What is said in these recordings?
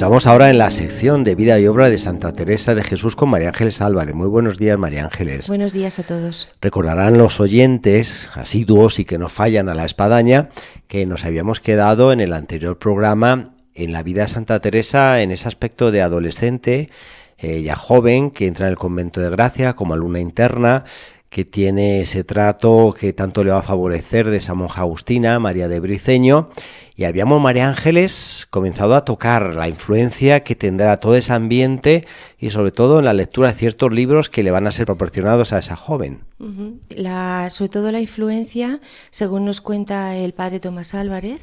Entramos ahora en la sección de vida y obra de Santa Teresa de Jesús con María Ángeles Álvarez. Muy buenos días, María Ángeles. Buenos días a todos. Recordarán los oyentes asiduos y que no fallan a la espadaña que nos habíamos quedado en el anterior programa en la vida de Santa Teresa, en ese aspecto de adolescente, ya joven, que entra en el convento de Gracia como alumna interna, que tiene ese trato que tanto le va a favorecer de esa monja agustina, María de Briceño, y habíamos, María Ángeles, comenzado a tocar la influencia que tendrá todo ese ambiente y sobre todo en la lectura de ciertos libros que le van a ser proporcionados a esa joven. Sobre todo la influencia, según nos cuenta el padre Tomás Álvarez,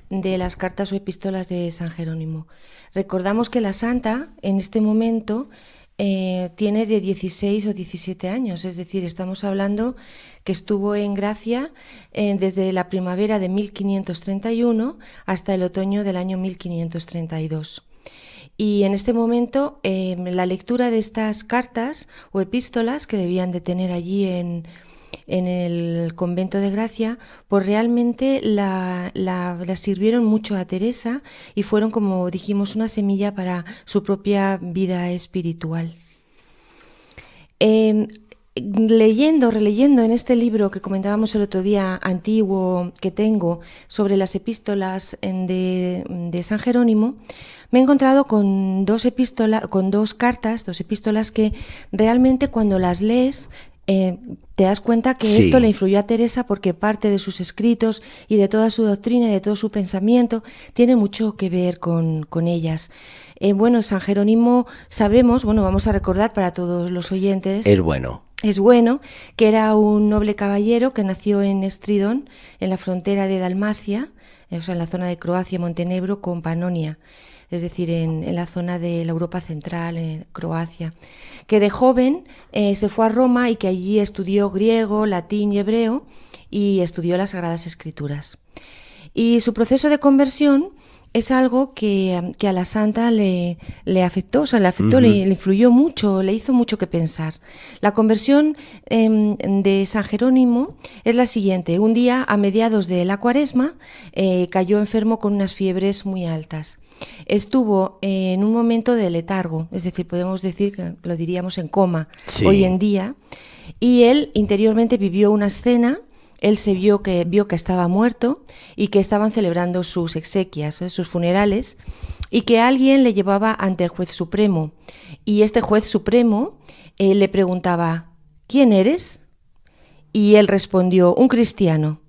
de las cartas o epístolas de San Jerónimo. Recordamos que la santa, en este momento, tiene de 16 o 17 años, es decir, estamos hablando que estuvo en Gracia desde la primavera de 1531 hasta el otoño del año 1532. Y en este momento la lectura de estas cartas o epístolas que debían de tener allí en el convento de Gracia, pues realmente la sirvieron mucho a Teresa y fueron, como dijimos, una semilla para su propia vida espiritual. Releyendo en este libro que comentábamos el otro día, antiguo, que tengo, sobre las epístolas de San Jerónimo, me he encontrado con dos epístolas que realmente cuando las lees te das cuenta que esto le influyó a Teresa porque parte de sus escritos y de toda su doctrina y de todo su pensamiento tiene mucho que ver con ellas. San Jerónimo sabemos, vamos a recordar para todos los oyentes. Es bueno, que era un noble caballero que nació en Estridón, en la frontera de Dalmacia, en la zona de Croacia, Montenegro, con Panonia. Es decir, en la zona de la Europa central, en Croacia, que de joven se fue a Roma y que allí estudió griego, latín y hebreo y estudió las Sagradas Escrituras. Y su proceso de conversión es algo que a la santa le afectó, le influyó mucho, le hizo mucho que pensar. La conversión de San Jerónimo es la siguiente. Un día, a mediados de la Cuaresma, cayó enfermo con unas fiebres muy altas. Estuvo en un momento de letargo, es decir, podemos decir que lo diríamos en coma hoy en día, y él interiormente vivió una escena. Él se vio que estaba muerto y que estaban celebrando sus exequias, sus funerales, y que alguien le llevaba ante el juez supremo. Y este juez supremo le preguntaba: ¿quién eres? Y él respondió: un cristiano.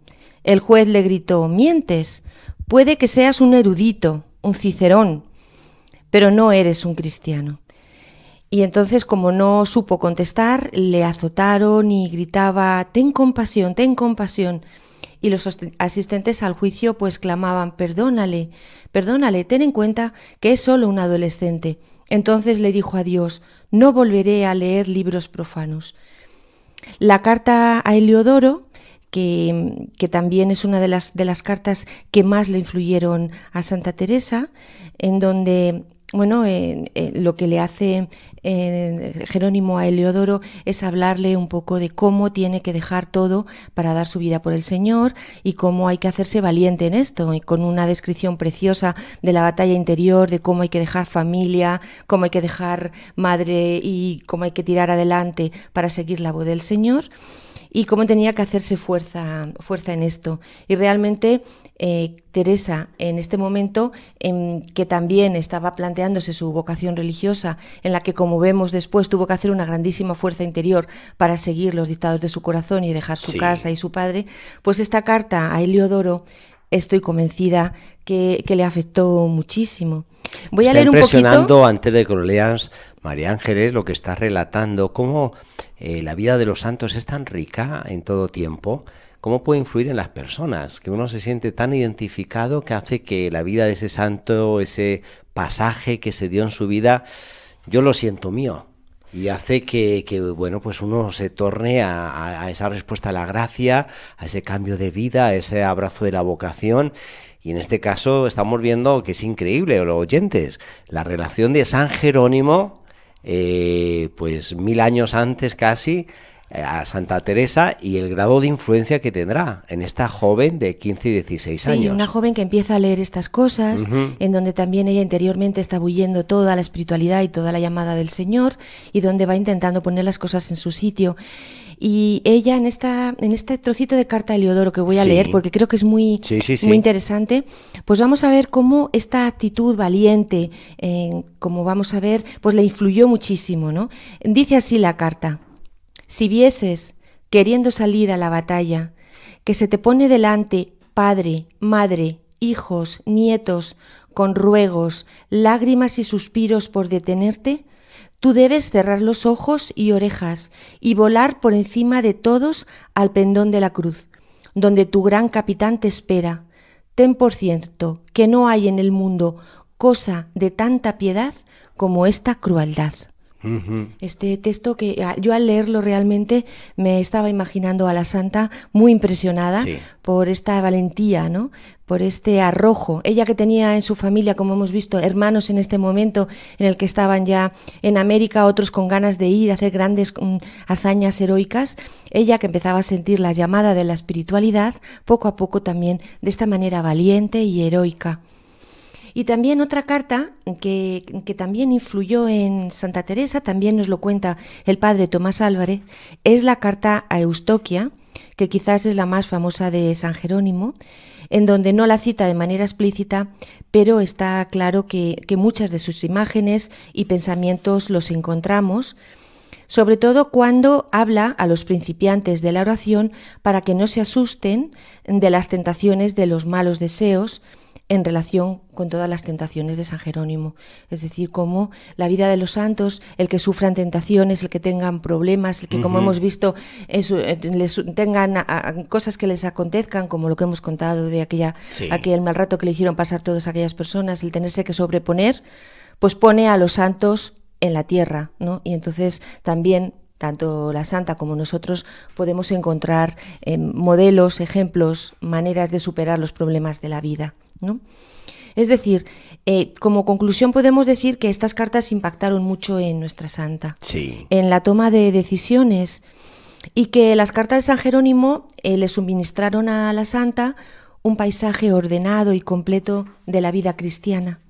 El juez le gritó: mientes, puede que seas un erudito, un Cicerón, pero no eres un cristiano. Y entonces, como no supo contestar, le azotaron y gritaba: ten compasión, ten compasión. Y los asistentes al juicio pues clamaban: perdónale, perdónale, ten en cuenta que es solo un adolescente. Entonces le dijo a Dios: no volveré a leer libros profanos. La carta a Heliodoro, que también es una de las cartas que más le influyeron a Santa Teresa, en donde lo que le hace Jerónimo a Heliodoro es hablarle un poco de cómo tiene que dejar todo para dar su vida por el Señor y cómo hay que hacerse valiente en esto, y con una descripción preciosa de la batalla interior, de cómo hay que dejar familia, cómo hay que dejar madre y cómo hay que tirar adelante para seguir la voz del Señor, y cómo tenía que hacerse fuerza en esto. Y realmente Teresa, en este momento que también estaba planteándose su vocación religiosa, en la que, como vemos después, tuvo que hacer una grandísima fuerza interior para seguir los dictados de su corazón y dejar su casa y su padre, pues esta carta a Heliodoro estoy convencida que le afectó muchísimo. Voy a leer un poquito. Está impresionando, antes de que lo leas, María Ángeles, lo que está relatando, cómo la vida de los santos es tan rica en todo tiempo, cómo puede influir en las personas, que uno se siente tan identificado que hace que la vida de ese santo, ese pasaje que se dio en su vida, yo lo siento mío. Y hace que pues uno se torne a esa respuesta a la gracia, a ese cambio de vida, a ese abrazo de la vocación. Y en este caso estamos viendo que es increíble, los oyentes, la relación de San Jerónimo, pues 1000 años antes casi, a Santa Teresa y el grado de influencia que tendrá en esta joven de 15 y 16 años. Sí, una joven que empieza a leer estas cosas, en donde también ella interiormente está bullendo toda la espiritualidad y toda la llamada del Señor, y donde va intentando poner las cosas en su sitio. Y ella en este trocito de carta a Heliodoro que voy a leer, porque creo que es muy interesante, pues vamos a ver cómo esta actitud valiente, como vamos a ver, pues le influyó muchísimo, ¿no? Dice así la carta: si vieses, queriendo salir a la batalla, que se te pone delante padre, madre, hijos, nietos, con ruegos, lágrimas y suspiros por detenerte, tú debes cerrar los ojos y orejas y volar por encima de todos al pendón de la cruz, donde tu gran capitán te espera. Ten por cierto que no hay en el mundo cosa de tanta piedad como esta crueldad. Este texto que yo al leerlo realmente me estaba imaginando a la santa muy impresionada por esta valentía, ¿no? Por este arrojo. Ella que tenía en su familia, como hemos visto, hermanos en este momento en el que estaban ya en América, otros con ganas de ir a hacer grandes hazañas heroicas, ella que empezaba a sentir la llamada de la espiritualidad, poco a poco también de esta manera valiente y heroica. Y también otra carta que también influyó en Santa Teresa, también nos lo cuenta el padre Tomás Álvarez, es la carta a Eustoquia, que quizás es la más famosa de San Jerónimo, en donde no la cita de manera explícita, pero está claro que muchas de sus imágenes y pensamientos los encontramos, sobre todo cuando habla a los principiantes de la oración para que no se asusten de las tentaciones de los malos deseos, en relación con todas las tentaciones de San Jerónimo. Es decir, cómo la vida de los santos, el que sufran tentaciones, el que tengan problemas, el que, como hemos visto, les tengan cosas que les acontezcan, como lo que hemos contado de aquel mal rato que le hicieron pasar todas aquellas personas, el tenerse que sobreponer, pues pone a los santos en la tierra, ¿no? Y entonces también tanto la santa como nosotros podemos encontrar modelos, ejemplos, maneras de superar los problemas de la vida, ¿no? Es decir, como conclusión podemos decir que estas cartas impactaron mucho en nuestra santa, en la toma de decisiones, y que las cartas de San Jerónimo le suministraron a la santa un paisaje ordenado y completo de la vida cristiana.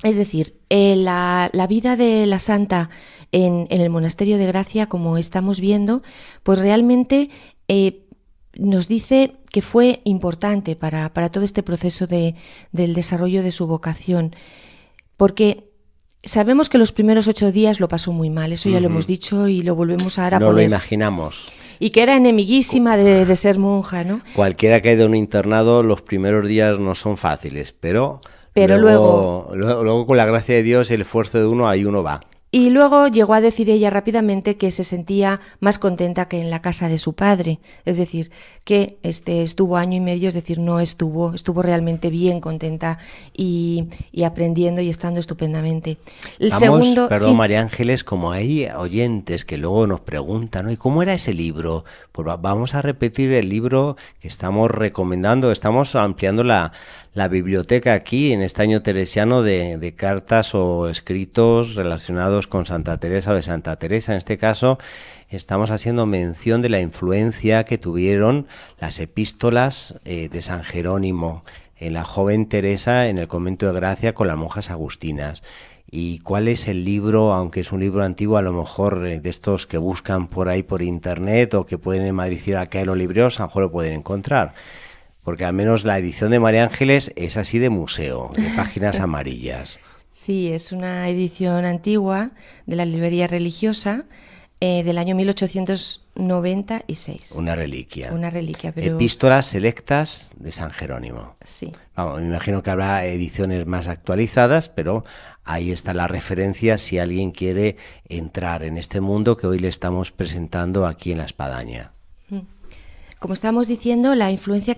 Es decir, la vida de la santa en el monasterio de Gracia, como estamos viendo, pues realmente nos dice que fue importante para todo este proceso del desarrollo de su vocación, porque sabemos que los primeros 8 días lo pasó muy mal, eso ya lo hemos dicho y lo volvemos ahora a poner. No lo imaginamos. Y que era enemiguísima de ser monja, ¿no? Cualquiera que ha ido a un internado, los primeros días no son fáciles, pero luego con la gracia de Dios y el esfuerzo de uno, ahí uno va. Y luego llegó a decir ella rápidamente que se sentía más contenta que en la casa de su padre, es decir, que estuvo 1 año y medio, es decir, no estuvo realmente bien contenta y aprendiendo y estando estupendamente. Perdón, María Ángeles, como hay oyentes que luego nos preguntan, ¿no? ¿Y cómo era ese libro? Pues vamos a repetir el libro que estamos recomendando, estamos ampliando la biblioteca aquí en este año teresiano de cartas o escritos relacionados con Santa Teresa o de Santa Teresa. En este caso estamos haciendo mención de la influencia que tuvieron las epístolas de San Jerónimo en la joven Teresa en el convento de Gracia con las monjas agustinas. ¿Y cuál es el libro, aunque es un libro antiguo, a lo mejor de estos que buscan por ahí por internet o que pueden en Madrid ir acá en los libreros, a lo mejor lo pueden encontrar? Porque al menos la edición de María Ángeles es así de museo, de páginas amarillas. Sí, es una edición antigua de la librería religiosa del año 1896. Una reliquia. Pero... Epístolas selectas de San Jerónimo. Sí. Vamos, me imagino que habrá ediciones más actualizadas, pero ahí está la referencia si alguien quiere entrar en este mundo que hoy le estamos presentando aquí en La Espadaña. Como estábamos diciendo, la influencia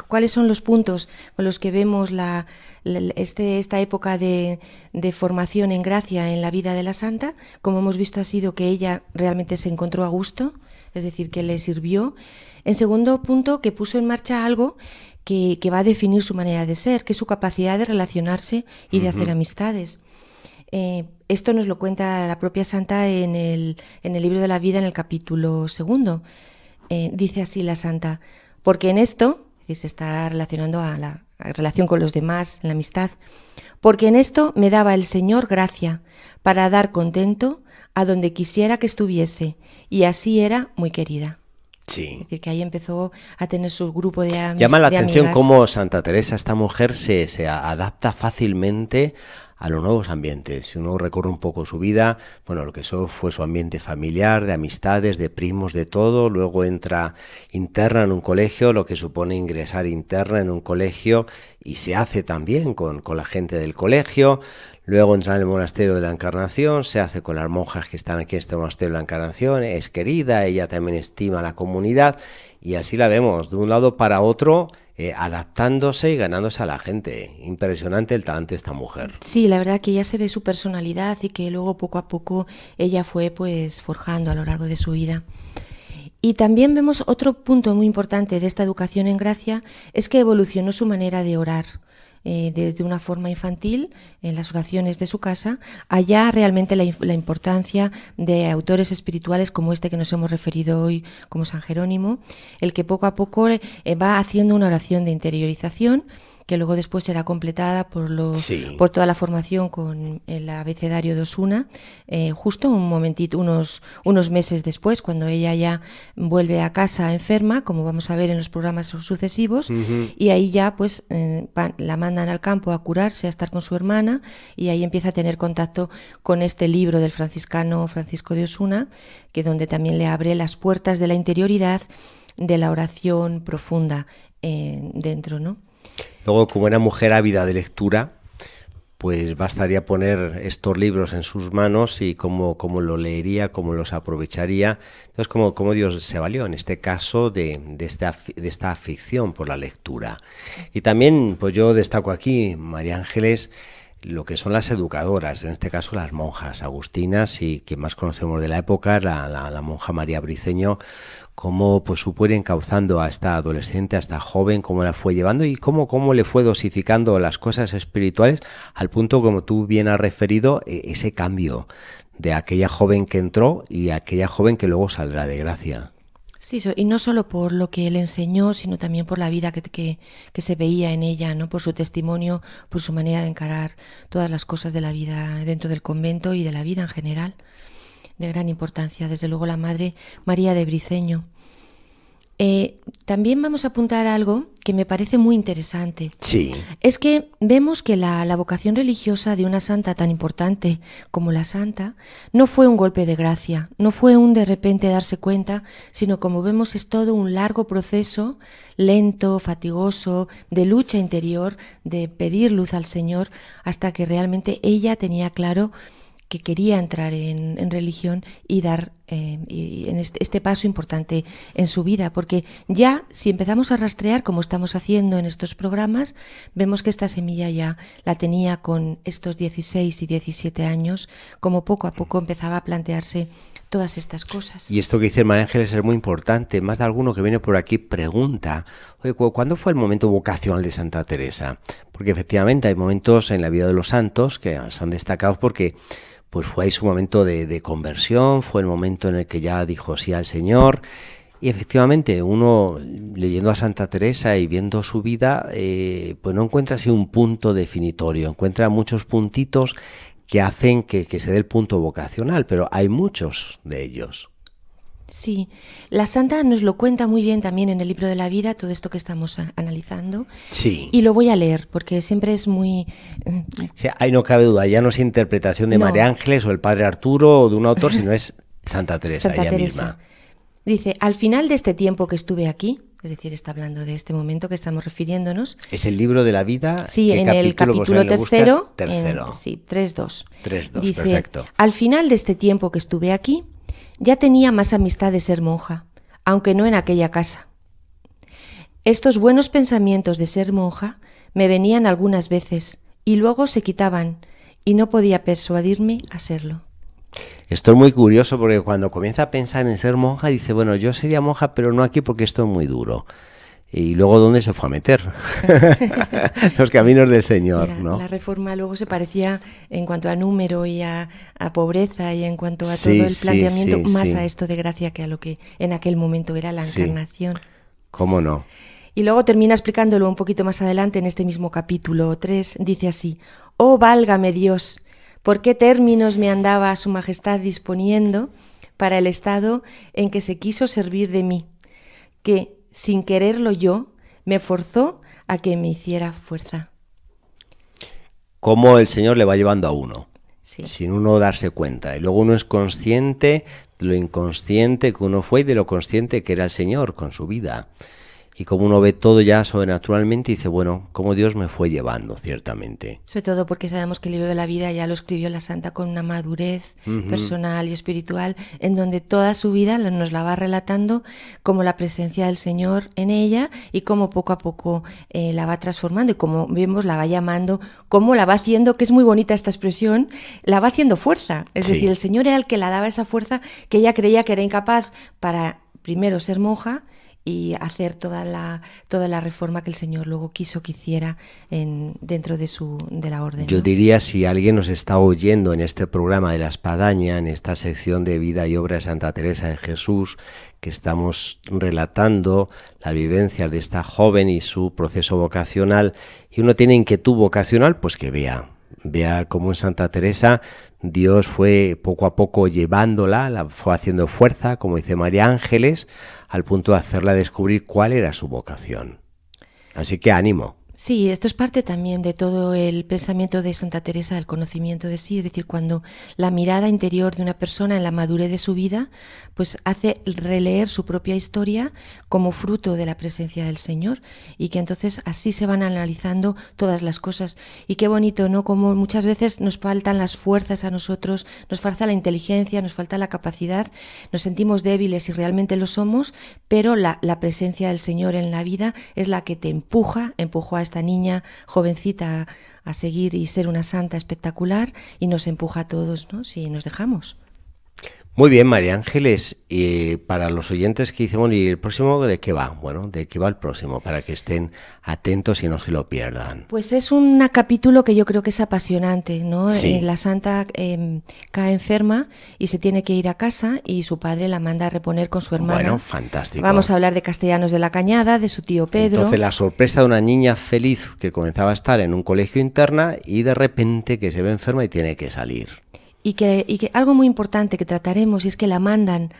cuáles son los puntos con los que vemos esta época de formación en gracia en la vida de la santa, como hemos visto, ha sido que ella realmente se encontró a gusto, es decir, que le sirvió. En segundo punto, que puso en marcha algo que va a definir su manera de ser, que es su capacidad de relacionarse y de hacer amistades. Esto nos lo cuenta la propia santa en el libro de la vida, en el capítulo 2. Dice así la santa: porque en esto, y se está relacionando a la relación con los demás, la amistad, porque en esto me daba el Señor gracia para dar contento a donde quisiera que estuviese, y así era muy querida. Sí. Es decir, que ahí empezó a tener su grupo de amigas. Llama la atención cómo Santa Teresa, esta mujer, se adapta fácilmente a los nuevos ambientes. Si uno recorre un poco su vida, bueno, lo que eso fue su ambiente familiar, de amistades, de primos, de todo. Luego entra interna en un colegio, lo que supone ingresar interna en un colegio, y se hace también con la gente del colegio. Luego entra en el monasterio de la Encarnación, se hace con las monjas que están aquí en este monasterio de la Encarnación, es querida, ella también estima a la comunidad, y así la vemos de un lado para otro, adaptándose y ganándose a la gente. Impresionante el talento de esta mujer. Sí, la verdad que ya se ve su personalidad y que luego poco a poco ella fue pues forjando a lo largo de su vida. Y también vemos otro punto muy importante de esta educación en gracia, es que evolucionó su manera de orar. Desde una forma infantil, en las oraciones de su casa, allá realmente la importancia de autores espirituales como este que nos hemos referido hoy, como San Jerónimo, el que poco a poco va haciendo una oración de interiorización, que luego después será completada por toda la formación con el abecedario de Osuna, justo un momentito, unos meses después, cuando ella ya vuelve a casa enferma, como vamos a ver en los programas sucesivos, y ahí ya pues la mandan al campo a curarse, a estar con su hermana, y ahí empieza a tener contacto con este libro del franciscano Francisco de Osuna, que donde también le abre las puertas de la interioridad, de la oración profunda dentro, ¿no? Luego, como era mujer ávida de lectura, pues bastaría poner estos libros en sus manos y cómo lo leería, cómo los aprovecharía. Entonces, cómo Dios se valió en este caso de esta afición por la lectura. Y también, pues yo destaco aquí, María Ángeles, lo que son las educadoras, en este caso las monjas agustinas, y que más conocemos de la época, la monja María Briceño, cómo pues supo ir encauzando a esta adolescente, a esta joven, cómo la fue llevando y cómo le fue dosificando las cosas espirituales, al punto, como tú bien has referido, ese cambio de aquella joven que entró y aquella joven que luego saldrá de gracia. Sí, y no solo por lo que él enseñó, sino también por la vida que se veía en ella, ¿no? Por su testimonio, por su manera de encarar todas las cosas de la vida dentro del convento y de la vida en general, de gran importancia. Desde luego la Madre María de Briceño. También vamos a apuntar algo que me parece muy interesante. Sí. Es que vemos que la vocación religiosa de una santa tan importante como la santa no fue un golpe de gracia, no fue un de repente darse cuenta, sino, como vemos, es todo un largo proceso, lento, fatigoso, de lucha interior, de pedir luz al Señor, hasta que realmente ella tenía claro que quería entrar en religión y dar en este paso importante en su vida, porque ya si empezamos a rastrear, como estamos haciendo en estos programas, vemos que esta semilla ya la tenía con estos 16 y 17 años, como poco a poco empezaba a plantearse todas estas cosas. Y esto que dice María Ángeles es muy importante. Más de alguno que viene por aquí pregunta: oye, ¿cuándo fue el momento vocacional de Santa Teresa? Porque efectivamente hay momentos en la vida de los santos que son destacados porque pues fue ahí su momento de conversión, fue el momento en el que ya dijo sí al Señor. Y efectivamente, uno leyendo a Santa Teresa y viendo su vida, pues no encuentra así un punto definitorio, encuentra muchos puntitos que hacen que se dé el punto vocacional, pero hay muchos de ellos. Sí, la santa nos lo cuenta muy bien también en el libro de la vida, todo esto que estamos analizando. Sí. Y lo voy a leer porque siempre es muy... Sí, ahí no cabe duda, ya no es interpretación de María Ángeles o el padre Arturo o de un autor, sino es Santa Teresa, Santa ella Teresa misma. Dice: al final de este tiempo que estuve aquí, es decir, está hablando de este momento que estamos refiriéndonos. Es el libro de la vida. Sí, en el capítulo tercero. Sí, 3.2. 3.2, dice: perfecto. Al final de este tiempo que estuve aquí, ya tenía más amistad de ser monja, aunque no en aquella casa. Estos buenos pensamientos de ser monja me venían algunas veces y luego se quitaban y no podía persuadirme a serlo. Esto es muy curioso porque cuando comienza a pensar en ser monja dice, bueno, yo sería monja pero no aquí porque esto es muy duro. y luego ¿dónde se fue a meter? Los caminos del Señor, Mira, ¿no? la Reforma luego se parecía en cuanto a número y a pobreza y en cuanto a Sí, todo el sí, planteamiento, sí, más sí. a esto de gracia que a lo que en aquel momento era la Sí, encarnación. ¿cómo no? Y luego termina explicándolo un poquito más adelante en este mismo capítulo 3, dice así: «Oh, válgame Dios, ¿por qué términos me andaba su majestad disponiendo para el estado en que se quiso servir de mí, que, sin quererlo yo, me forzó a que me hiciera fuerza?» Cómo el Señor le va llevando a uno, Sí. sin uno darse cuenta. Y luego uno es consciente de lo inconsciente que uno fue y de lo consciente que era el Señor con su vida. Y como uno ve todo ya sobrenaturalmente y dice, bueno, cómo Dios me fue llevando, ciertamente. Sobre todo porque sabemos que el libro de la vida ya lo escribió la santa con una madurez personal y espiritual, en donde toda su vida nos la va relatando como la presencia del Señor en ella y cómo poco a poco la va transformando y como vemos la va llamando, cómo la va haciendo, que es muy bonita esta expresión, la va haciendo fuerza. Es Sí. decir, el Señor era el que la daba esa fuerza que ella creía que era incapaz para primero ser monja y hacer toda la reforma que el Señor luego quiso que hiciera dentro de la orden, Yo ¿no? diría, si alguien nos está oyendo en este programa de La Espadaña, en esta sección de vida y obra de Santa Teresa de Jesús, que estamos relatando las vivencias de esta joven y su proceso vocacional, y uno tiene inquietud vocacional, pues que vea cómo en Santa Teresa Dios fue poco a poco llevándola, la fue haciendo fuerza, como dice María Ángeles, al punto de hacerla descubrir cuál era su vocación. Así que ánimo. Sí, esto es parte también de todo el pensamiento de Santa Teresa, del conocimiento de sí, es decir, cuando la mirada interior de una persona en la madurez de su vida, pues hace releer su propia historia como fruto de la presencia del Señor y que entonces así se van analizando todas las cosas. Y qué bonito, ¿no? Como muchas veces nos faltan las fuerzas a nosotros, nos falta la inteligencia, nos falta la capacidad, nos sentimos débiles y realmente lo somos, pero la presencia del Señor en la vida es la que te empujó a esta niña jovencita a seguir y ser una santa espectacular y nos empuja a todos, ¿no? Si nos dejamos. Muy bien, María Ángeles, y para los oyentes que dicen, bueno, ¿y el próximo de qué va? Bueno, ¿de qué va el próximo? Para que estén atentos y no se lo pierdan. Pues es un capítulo que yo creo que es apasionante, ¿no? Sí. La santa cae enferma y se tiene que ir a casa y su padre la manda a reponer con su hermana. Bueno, fantástico. Vamos a hablar de Castellanos de la Cañada, de su tío Pedro. Entonces la sorpresa de una niña feliz que comenzaba a estar en un colegio interna y de repente que se ve enferma y tiene que salir. Y que algo muy importante que trataremos y es que la mandan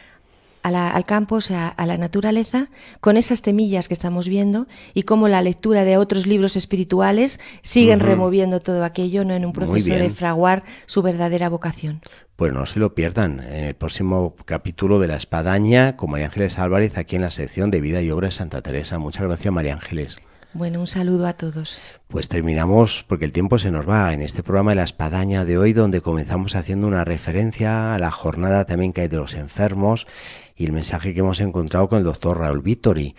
al campo, o sea, a la naturaleza, con esas semillas que estamos viendo y cómo la lectura de otros libros espirituales siguen removiendo todo aquello, ¿no? En un proceso de fraguar su verdadera vocación. Pues no se lo pierdan en el próximo capítulo de La Espadaña con María Ángeles Álvarez aquí en la sección de Vida y Obra de Santa Teresa. Muchas gracias, María Ángeles. Bueno, un saludo a todos. Pues terminamos porque el tiempo se nos va en este programa de La Espadaña de hoy, donde comenzamos haciendo una referencia a la jornada también que hay de los enfermos y el mensaje que hemos encontrado con el doctor Raúl Vittori.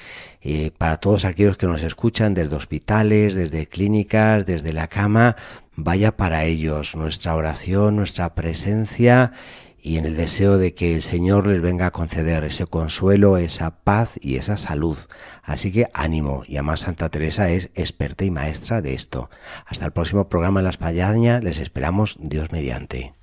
Para todos aquellos que nos escuchan desde hospitales, desde clínicas, desde la cama, vaya para ellos nuestra oración, nuestra presencia y en el deseo de que el Señor les venga a conceder ese consuelo, esa paz y esa salud. Así que ánimo, y además Santa Teresa es experta y maestra de esto. Hasta el próximo programa de La Espadaña, les esperamos Dios mediante.